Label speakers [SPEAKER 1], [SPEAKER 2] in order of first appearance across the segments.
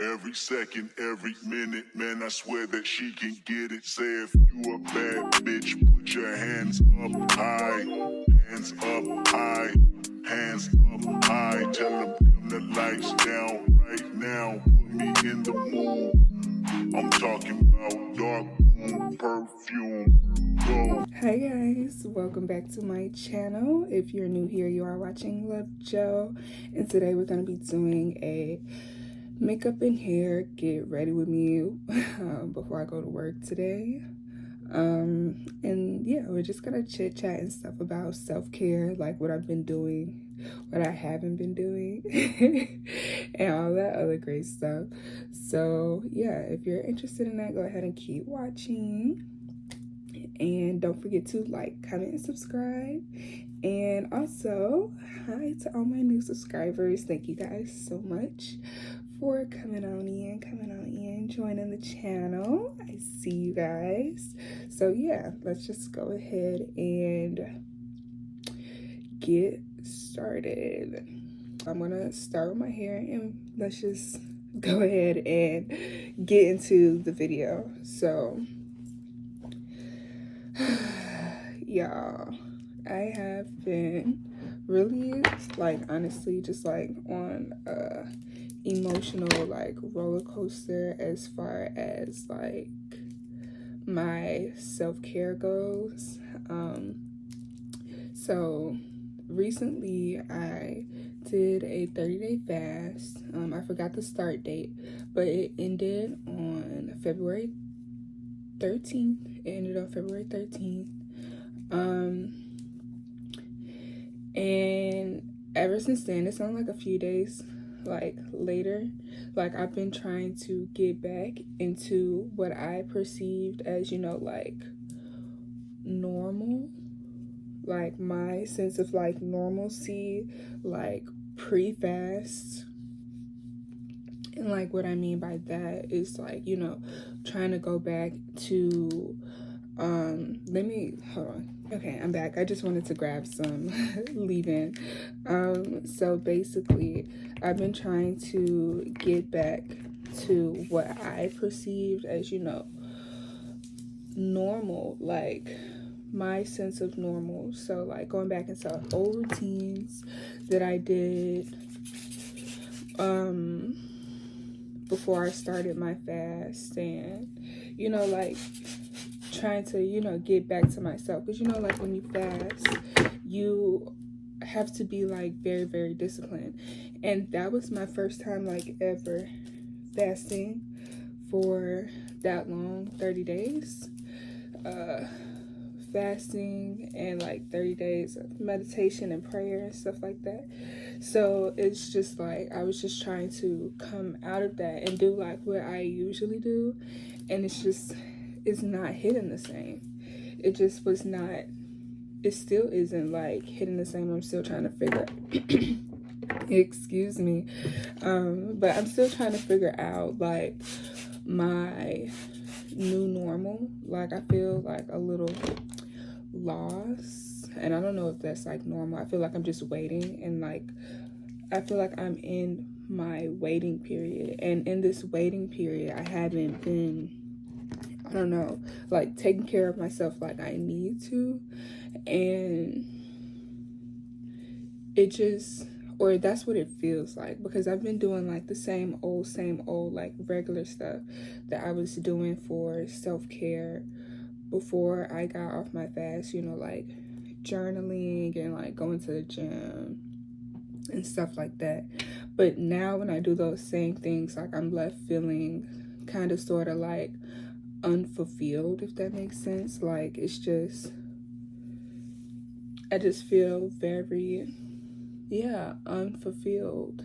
[SPEAKER 1] Every second, every minute, man, I swear that she can get it. Say if you a bad bitch, put your hands up high. Hands up high. Hands up high. Tell them dim the lights down right now. Put me in the mood. I'm talking about dark room perfume. Go.
[SPEAKER 2] Hi guys, welcome back to my channel. If you're new here, you are watching Love Joe, and today we're going to be doing a makeup and hair get ready with me before I go to work today. And yeah, we're just gonna chit chat and stuff about self-care, like what I've been doing, what I haven't been doing, and all that other great stuff. So yeah, if you're interested in that, go ahead and keep watching. And don't forget to like, comment, and subscribe. And also, hi to all my new subscribers. Thank you guys so much for coming on in, joining the channel. I see you guys. So yeah, let's just go ahead and get started. I'm gonna start with my hair and let's just go ahead and get into the video. So y'all, I have been really, like, honestly, just like on a emotional like roller coaster as far as like my self-care goes. So recently I did a 30-day fast. I forgot the start date, but it ended on February 13th. It ended on February 13th. And ever since then, it's only like a few days like later, like I've been trying to get back into what I perceived as, you know, like normal, like my sense of like normalcy, like pre-fast. And like what I mean by that is like, you know, trying to go back to let me hold on. Okay, I'm back. I just wanted to grab some leave-in. So basically I've been trying to get back to what I perceived as, you know, normal, like my sense of normal. So like going back into old routines that I did before I started my fast, and you know, like trying to, you know, get back to myself, because you know, like when you fast, you have to be like very, very disciplined. And that was my first time like ever fasting for that long, 30 days fasting, and like 30 days of meditation and prayer and stuff like that. So it's just like I was just trying to come out of that and do like what I usually do, and it's not hitting the same. It just was not, it still isn't like hitting the same. I'm still trying to figure excuse me, but I'm still trying to figure out like my new normal. Like I feel like a little lost, and I don't know if that's like normal. I feel like I'm just waiting, and like I feel like I'm in my waiting period, and in this waiting period I haven't been, I don't know, like taking care of myself like I need to. And it just, or that's what it feels like, because I've been doing like the same old like regular stuff that I was doing for self-care before I got off my fast, you know, like journaling and like going to the gym and stuff like that. But now when I do those same things, like I'm left feeling kind of sort of like unfulfilled, if that makes sense. Like it's just, I just feel very, yeah, unfulfilled.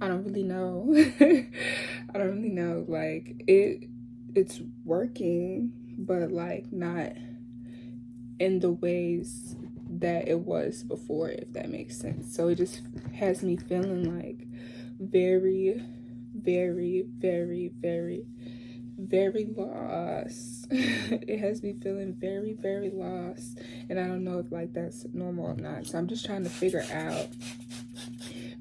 [SPEAKER 2] I don't really know. I don't really know. Like it's working, but like not in the ways that it was before, if that makes sense. So it just has me feeling like very, very, very, very, very lost. It has me feeling very, very lost, and I don't know if like that's normal or not. So I'm just trying to figure out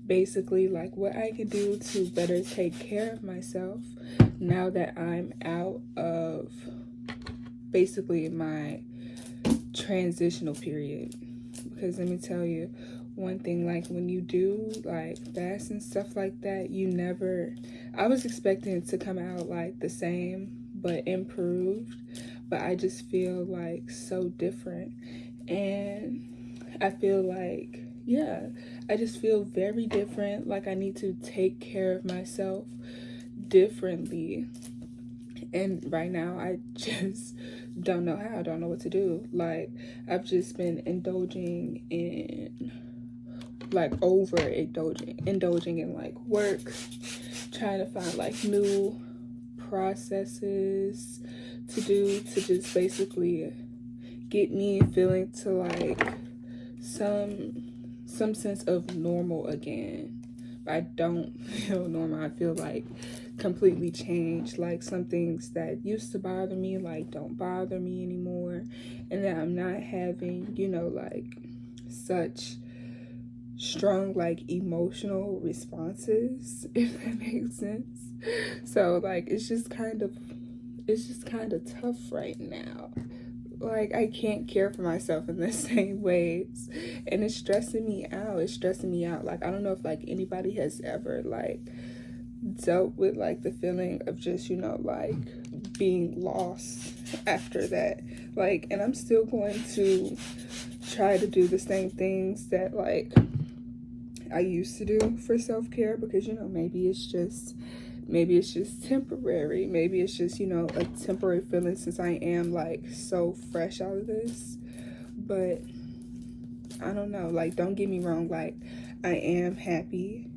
[SPEAKER 2] basically like what I can do to better take care of myself now that I'm out of basically my transitional period. Because let me tell you one thing, like when you do like fast and stuff like that, I was expecting it to come out like the same but improved, but I just feel like so different. And I feel like, yeah, I just feel very different. Like I need to take care of myself differently. And right now, I just don't know how. I don't know what to do. Like, I've just been indulging in, like, indulging in, like, work, trying to find, like, new processes to do to just basically get me feeling to, like, some sense of normal again. I don't feel normal. I feel like completely changed. Like some things that used to bother me, like don't bother me anymore. And that I'm not having, like such strong, like emotional responses, if that makes sense. So like it's just kind of tough right now. Like I can't care for myself in the same ways, and it's stressing me out. Like I don't know if like anybody has ever like dealt with like the feeling of just like being lost after that. Like, and I'm still going to try to do the same things that like I used to do for self-care, because maybe it's just temporary. Maybe it's just, a temporary feeling since I am like so fresh out of this. But I don't know, like don't get me wrong, like I am happy,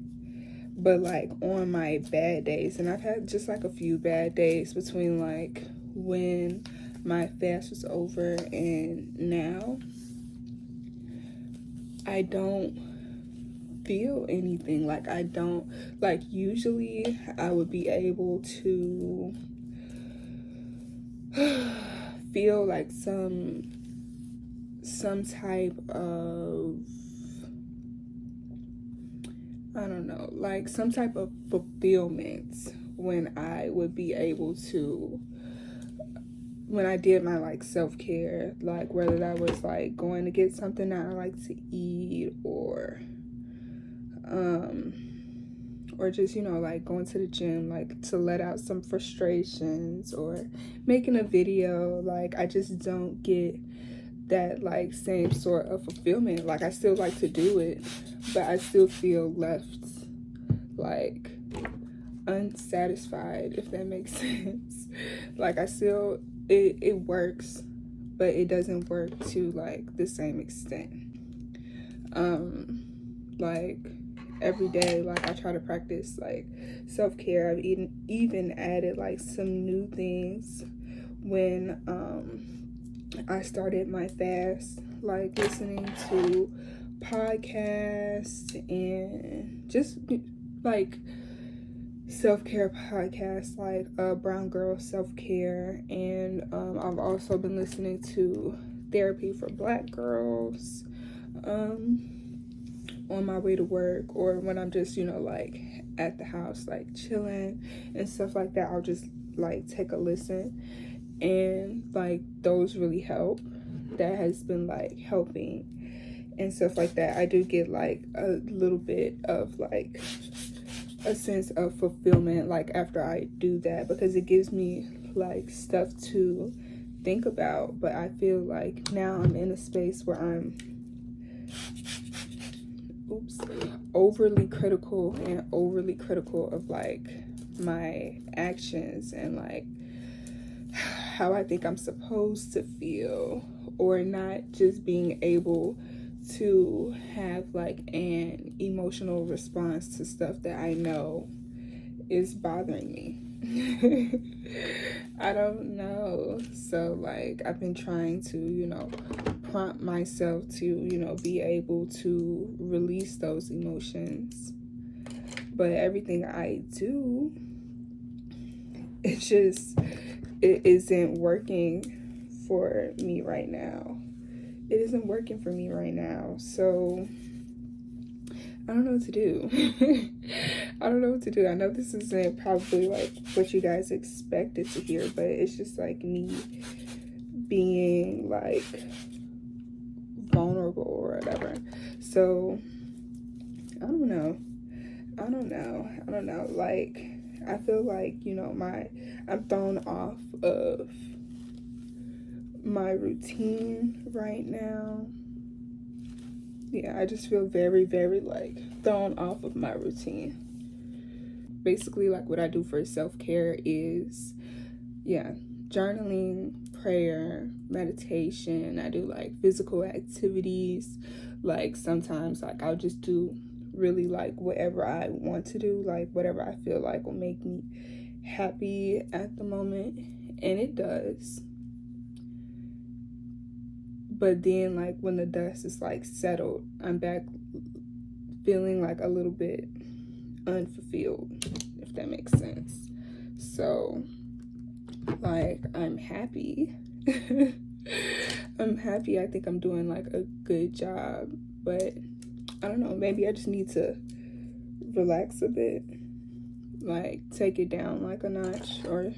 [SPEAKER 2] but like on my bad days, and I've had just like a few bad days between like when my fast was over and now, I don't feel anything. Like I don't, like usually I would be able to feel like some type of, I don't know, like some type of fulfillment when I would be able to, when I did my like self-care, like whether that was like going to get something that I like to eat, or just like going to the gym, like to let out some frustrations, or making a video. Like I just don't get that like same sort of fulfillment. Like I still like to do it, but I still feel left like unsatisfied, if that makes sense. Like I still, it works, but it doesn't work to like the same extent. Like every day, like I try to practice like self-care. I've even added like some new things when I started my fast, like listening to podcasts and just like self-care podcasts, like Brown Girl Self-Care, and I've also been listening to Therapy for Black Girls on my way to work, or when I'm just like at the house like chilling and stuff like that. I'll just like take a listen, and like those really help. That has been like helping and stuff like that. I do get like a little bit of like a sense of fulfillment like after I do that, because it gives me like stuff to think about. But I feel like now I'm in a space where I'm overly critical of like my actions and like how I think I'm supposed to feel, or not just being able to have like an emotional response to stuff that I know is bothering me. I don't know. So like I've been trying to, prompt myself to, be able to release those emotions. But everything I do, it isn't working for me right now. It isn't working for me right now. So I don't know what to do. I don't know what to do. I know this isn't probably like what you guys expected to hear, but it's just like me being like vulnerable or whatever. So I don't know. Like, I feel like, you know, I'm thrown off of my routine right now. Yeah, I just feel very, very like thrown off of my routine. Basically, like what I do for self-care is, yeah, journaling, prayer, meditation. I do like physical activities. Like sometimes like I'll just do really like whatever I want to do, like whatever I feel like will make me happy at the moment, and it does. But then like when the dust is like settled, I'm back feeling like a little bit unfulfilled, if that makes sense. So like I'm happy. I'm happy. I think I'm doing like a good job, but I don't know, maybe I just need to relax a bit, like take it down like a notch or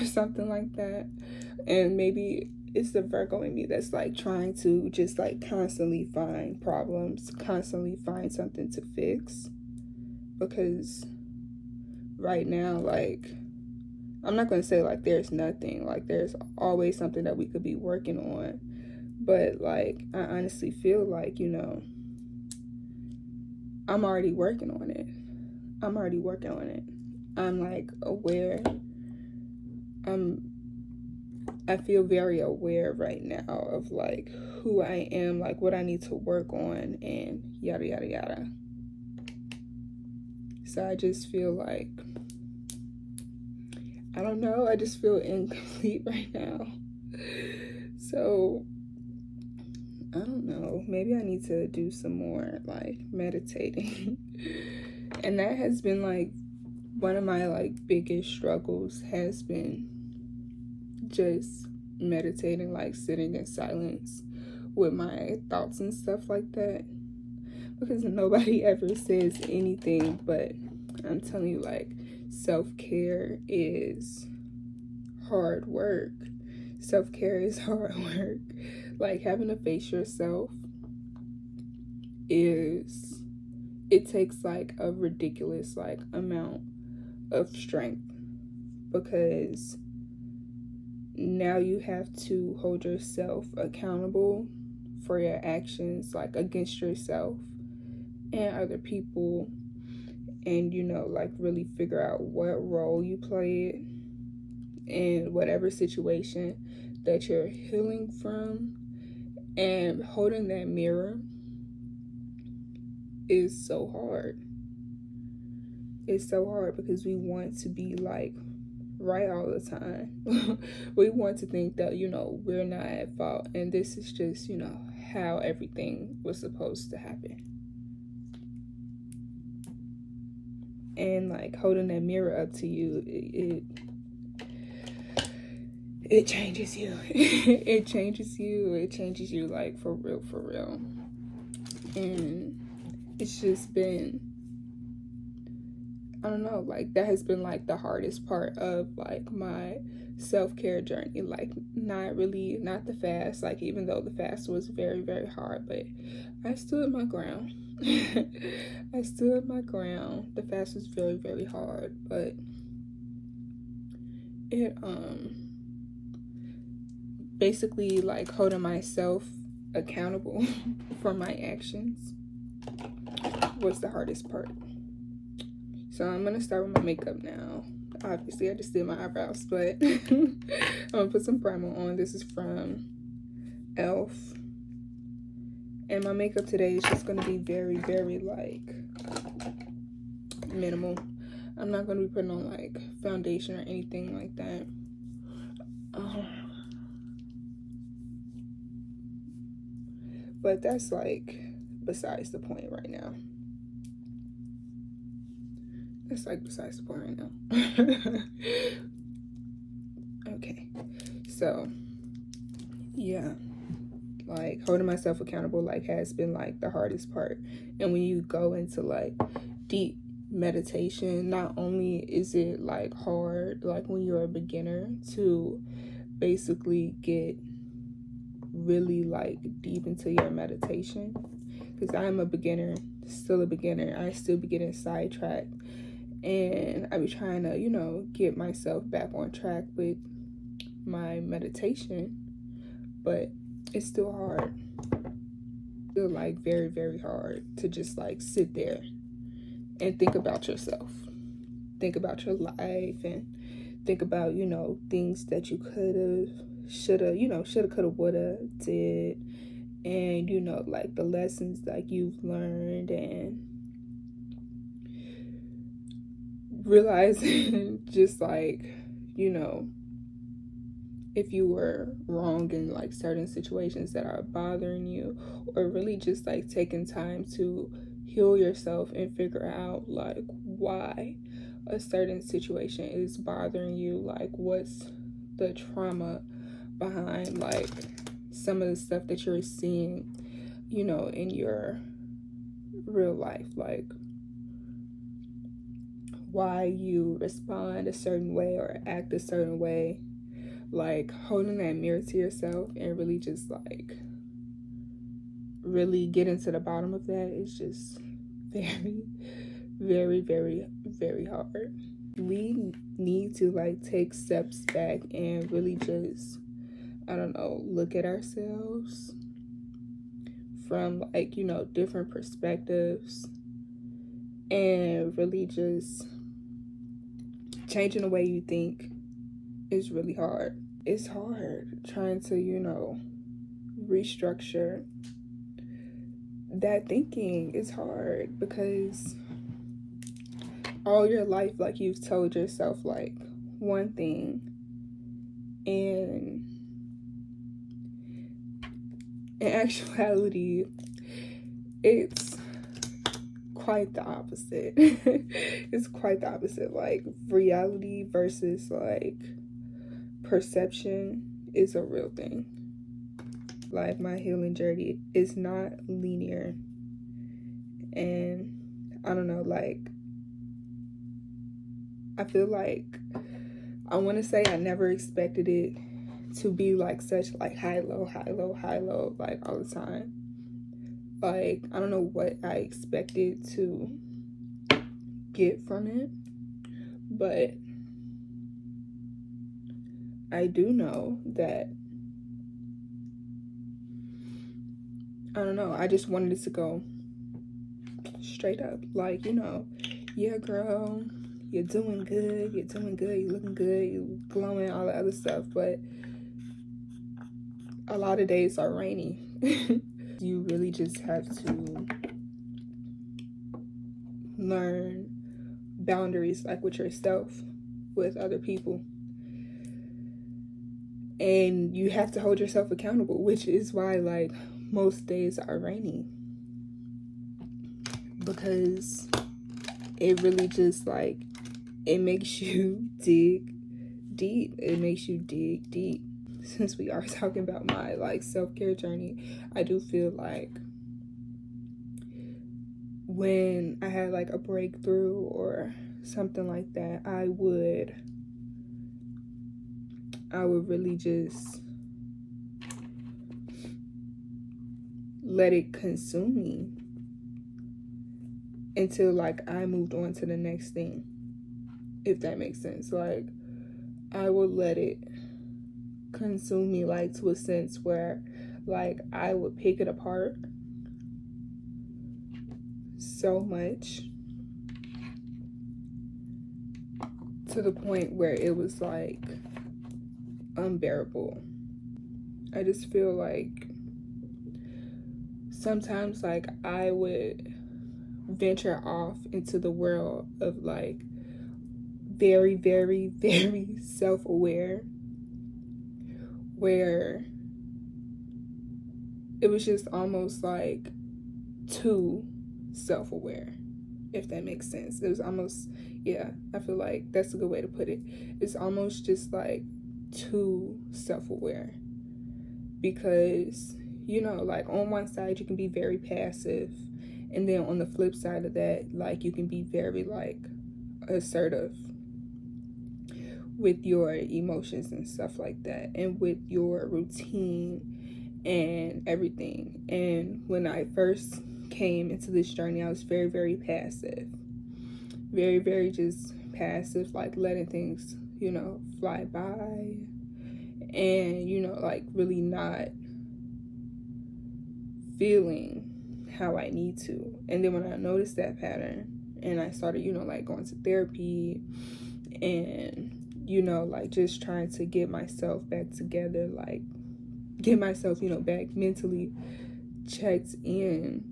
[SPEAKER 2] something like that. And maybe it's the Virgo in me that's like trying to just like constantly find problems, constantly find something to fix. Because right now, like, I'm not going to say like there's nothing, like there's always something that we could be working on. But like, I honestly feel like, you know, I'm already working on it. I'm like aware. I feel very aware right now of like who I am, like what I need to work on, and yada yada yada. So I just feel like, I don't know, I just feel incomplete right now. So I don't know, maybe I need to do some more like meditating. And that has been like one of my like biggest struggles, has been just meditating, like sitting in silence with my thoughts and stuff like that. Because nobody ever says anything, but I'm telling you, like, self-care is hard work. Self-care is hard work. Like, having to face yourself it takes like a ridiculous like amount of strength, because now you have to hold yourself accountable for your actions, like against yourself and other people, and you know, like really figure out what role you played in whatever situation that you're healing from. And holding that mirror is so hard. It's so hard because we want to be like right all the time. We want to think that, you know, we're not at fault, and this is just, you know, how everything was supposed to happen. And like holding that mirror up to you, it changes you. It changes you like for real. And it's just been, I don't know, like that has been like the hardest part of like my self-care journey. Like not the fast, like even though the fast was very, very hard, but I stood my ground. I stood my ground. The fast was very, very hard, but it basically like holding myself accountable for my actions was the hardest part. So I'm gonna start with my makeup now. Obviously I just did my eyebrows, but I'm gonna put some primer on. This is from Elf. And my makeup today is just gonna be very, very like minimal. I'm not gonna be putting on like foundation or anything like that. But that's like besides the point right now. That's like besides the point right now. Okay, so yeah, Like, holding myself accountable, like, has been, like, the hardest part. And when you go into, like, deep meditation, not only is it, like, hard, like, when you're a beginner, to basically get really, like, deep into your meditation, because I'm a beginner, still a beginner. I still be getting sidetracked, and I be trying to, you know, get myself back on track with my meditation, but it's still hard. Still, like, very, very hard to just, like, sit there and think about yourself, think about your life, and think about, you know, things that you could have, should have, you know, should have, could have, would have, did, and, you know, like, the lessons, like, you've learned, and realizing just, like, you know, if you were wrong in, like, certain situations that are bothering you, or really just, like, taking time to heal yourself and figure out, like, why a certain situation is bothering you, like, what's the trauma behind, like, some of the stuff that you're seeing, you know, in your real life, like, why you respond a certain way or act a certain way. Like, holding that mirror to yourself and really just, like, really get into the bottom of that is just very, very, very, very hard. We need to, like, take steps back and really just, I don't know, look at ourselves from, like, you know, different perspectives, and really just changing the way you think is really hard. It's hard trying to, you know, restructure that thinking. Is hard because all your life, like, you've told yourself, like, one thing, and in actuality, it's quite the opposite. It's quite the opposite. Like, reality versus, like, perception is a real thing. Like, my healing journey is not linear, and I don't know, like, I feel like, I want to say I never expected it to be, like, such, like, high, low, high, low, high, low, like, all the time. Like, I don't know what I expected to get from it, but I do know that, I don't know, I just wanted it to go straight up. Like, you know, yeah, girl, you're doing good, you're looking good, you're glowing, all the other stuff, but a lot of days are rainy. You really just have to learn boundaries, like, with yourself, with other people, and you have to hold yourself accountable, which is why, like, most days are rainy, because it really just, like, it makes you dig deep. It makes you dig deep. Since we are talking about my, like, self-care journey, I do feel like when I had, like, a breakthrough or something like that, I would really just let it consume me until, like, I moved on to the next thing, if that makes sense. Like, I would let it consume me, like, to a sense where, like, I would pick it apart so much to the point where it was, like, unbearable. I just feel like sometimes, like, I would venture off into the world of, like, very, very, very self-aware, where it was just almost, like, too self-aware, if that makes sense. It was almost, yeah, I feel like that's a good way to put it. It's almost just, like, too self-aware, because you know, like on one side you can be very passive, and then on the flip side of that, like you can be very like assertive with your emotions and stuff like that, and with your routine and everything. And when I first came into this journey, I was very, very passive, very, very just passive, like letting things, you know, fly by, and, you know, like really not feeling how I need to. And then when I noticed that pattern and I started, you know, like going to therapy and, you know, like just trying to get myself back together, like get myself, you know, back mentally checked in,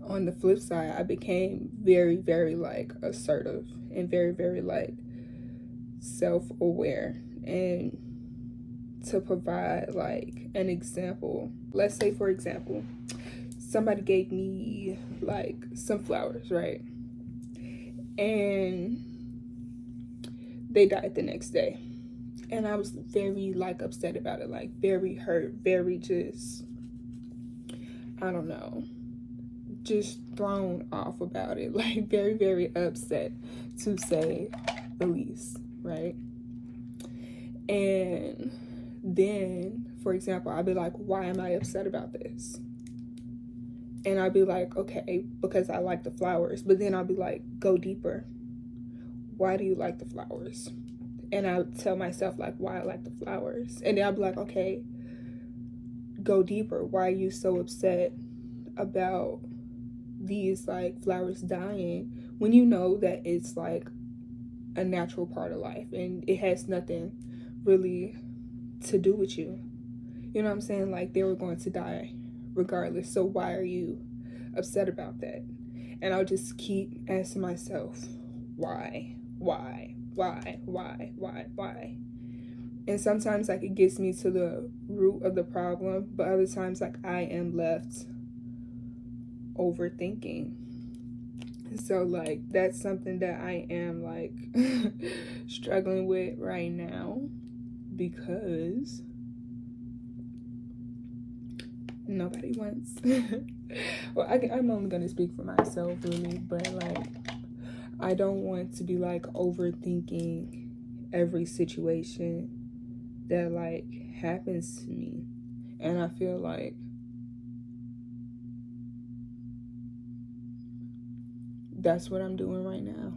[SPEAKER 2] on the flip side, I became very, very like assertive and very, very like self-aware. And to provide like an example, let's say for example, somebody gave me like some flowers, right? And they died the next day. And I was very like upset about it, like very hurt, very just, I don't know, just thrown off about it, like very, very upset, to say the least, right? And then, for example, I'll be like, why am I upset about this? And I'll be like, okay, because I like the flowers. But then I'll be like, go deeper. Why do you like the flowers? And I'll tell myself like why I like the flowers. And then I'll be like, okay, go deeper. Why are you so upset about these like flowers dying when you know that it's like a natural part of life and it has nothing really to do with you? You know what I'm saying? Like they were going to die regardless. So why are you upset about that? And I'll just keep asking myself, why? And sometimes like it gets me to the root of the problem, but other times like I am left overthinking. So like that's something that I am like struggling with right now, because nobody wants well, I'm only gonna speak for myself really, but like I don't want to be like overthinking every situation that like happens to me. And I feel like that's what I'm doing right now.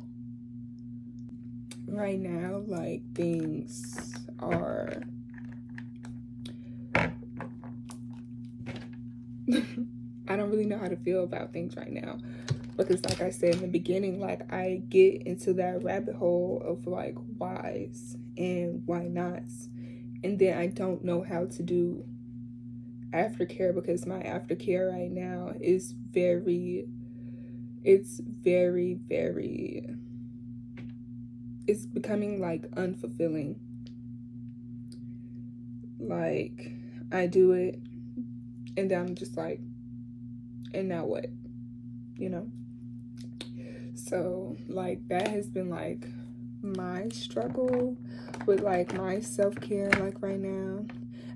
[SPEAKER 2] Right now, like things are I don't really know how to feel about things right now, because like I said in the beginning, like I get into that rabbit hole of like whys and why nots, and then I don't know how to do aftercare, because my aftercare right now is very it's becoming like unfulfilling. Like I do it and then I'm just like, and now what? You know? So like that has been like my struggle with like my self-care like right now.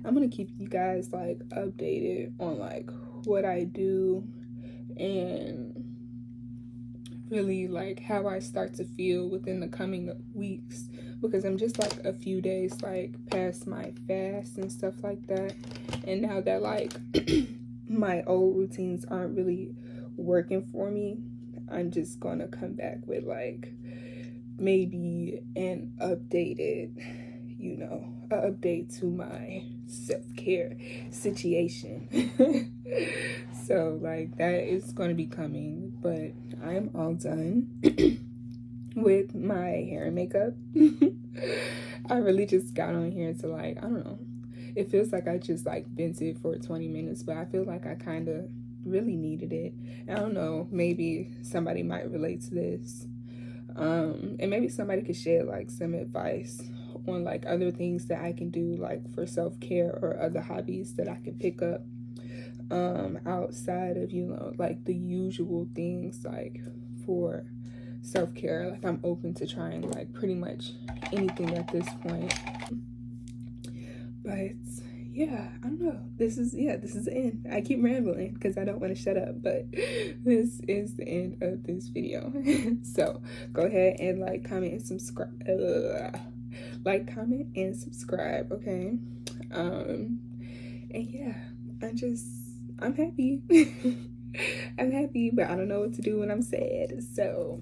[SPEAKER 2] I'm gonna keep you guys like updated on like what I do and really like how I start to feel within the coming weeks, because I'm just like a few days like past my fast and stuff like that. And now that like my old routines aren't really working for me, I'm just gonna come back with like maybe an updated, you know, an update to my self-care situation. So like that is going to be coming, but I'm all done with my hair and makeup. I really just got on here to like, I don't know, it feels like I just like vented for 20 minutes, but I feel like I kind of really needed it. I don't know, maybe somebody might relate to this, and maybe somebody could share like some advice on like other things that I can do like for self-care, or other hobbies that I can pick up outside of, you know, like the usual things like for self-care. Like I'm open to trying like pretty much anything at this point. But yeah, I don't know. This is the end. I keep rambling because I don't want to shut up, but this is the end of this video. So go ahead and like, comment, and subscribe. Like, comment, and subscribe, okay? And yeah, I'm happy. I'm happy, but I don't know what to do when I'm sad. So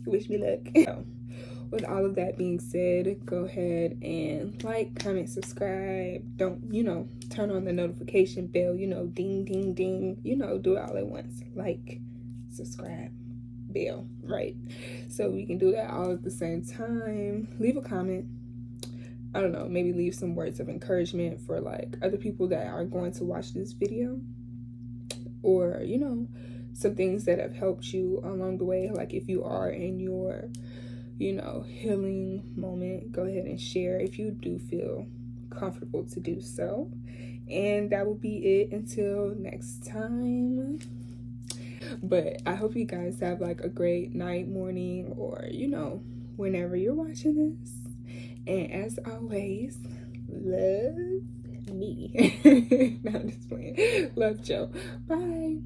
[SPEAKER 2] wish me luck. So, with all of that being said, go ahead and like, comment, subscribe. Don't, turn on the notification bell, ding, ding, ding, do it all at once. Like, subscribe, bell, right? So we can do that all at the same time. Leave a comment. I don't know, maybe leave some words of encouragement for like other people that are going to watch this video, or some things that have helped you along the way. Like if you are in your healing moment, go ahead and share if you do feel comfortable to do so. And that will be it until next time. But I hope you guys have like a great night, morning, or whenever you're watching this. And as always, love me. No, I'm just playing. Love Joe. Bye.